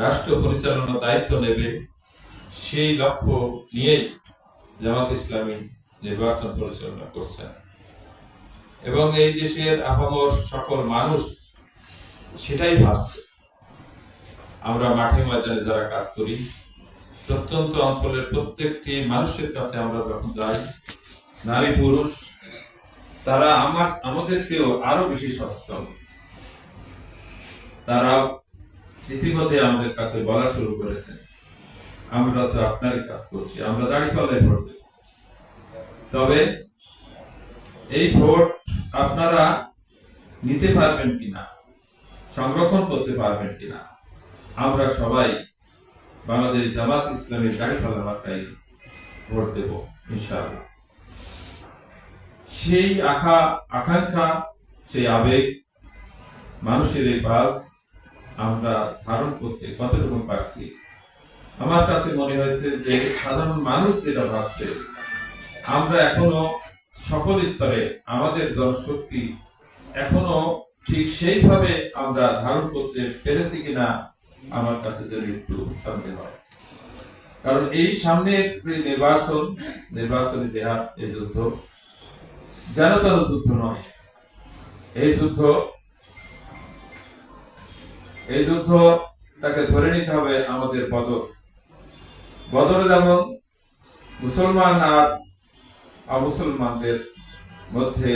রাষ্ট্র পরিচালনার দায়িত্ব নেবে, সেই লক্ষ্য নিয়েই জামাত ইসলামী নির্বাচন পরিচালনা করছেন। এবং এই দেশের আপামর সকল মানুষ সেটাই ভাবছে। আমরা মাঠে ময়দানে যারা কাজ করি, প্রত্যন্ত অঞ্চলের প্রত্যেকটি মানুষের কাছে আমরা যখন যাই, নারী পুরুষ তারা আমাদের চেয়েও আরো বেশি সচেতন। তারা ইতিমধ্যে আমাদের কাছে বলা শুরু করেছে, আমরা তো আপনারই কাজ করছি, আমরা দাঁড়িপাল্লায় ভোট দেব। তবে এই ভোট আপনারা নিতে পারবেন কিনা, সংরক্ষণ করতে পারবেন কিনা, আমরা সবাই বাংলাদেশ জামাত ইসলামের দাঁড়িপাল্লা মাথায় ভোট দেব ইনশাআল্লাহ। সেই আকাঙ্ক্ষা, সেই আবেগ, মানুষের এই বাস আমরা ধারণ করতে কতটুকু পারছি। আমার কাছে মনে হয়েছে যে সাধারণ মানুষ যেটা ভাবছে, আমরা এখনো সকল স্তরে আমাদের জনশক্তি এখনো ঠিক সেইভাবে আমরা ধারণ করতে পেরেছি কিনা আমার কাছে যেন একটু সন্দেহ হয়। কারণ এই সামনের যে নির্বাচনী দেহাত, এই যুদ্ধ যেন তেন যুদ্ধ নয়। এই যুদ্ধটাকে ধরে নিতে হবে আমাদের বদরে যেমন মুসলমান আর অমুসলমানদের মধ্যে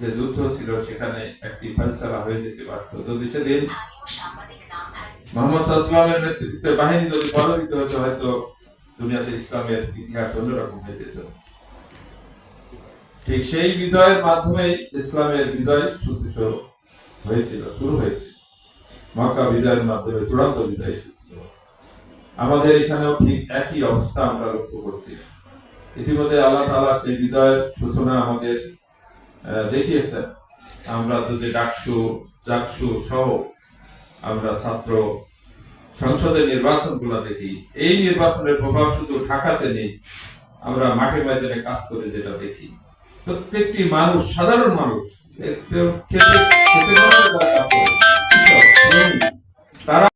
যে যুদ্ধ ছিল, সেখানে একটি ফয়সালা হয়ে যেতে পারত যদি সেদিন মোহাম্মদ সাল্লাল্লাহু আলাইহি নেতৃত্বে বাহিনী যদি পরাজিত হতো, হয়তো দুনিয়াতে ইসলামের ইতিহাস অন্যরকম হয়ে যেত। ঠিক সেই বিজয়ের মাধ্যমে ইসলামের বিজয় শুরু হয়েছিল। মক্কা বিজয়ের মাধ্যমে চূড়ান্ত বিজয় এসেছিল। আমাদের এখানেও ঠিক একই অবস্থা আমরা লক্ষ্য করছি। ইতিমধ্যে আল্লাহ তাআলা সেই বিজয়ের সূচনা আমাদের দেখিয়েছেন। আমরা যদি ডাকসু সহ আমরা ছাত্র সংসদের নির্বাচনগুলো দেখি, এই নির্বাচনের প্রভাব শুধু ঢাকাতে নেই, আমরা মাঠে ময়দানে কাজ করে যেটা দেখি, প্রত্যেকটি মানুষ, সাধারণ মানুষ খেতে তারা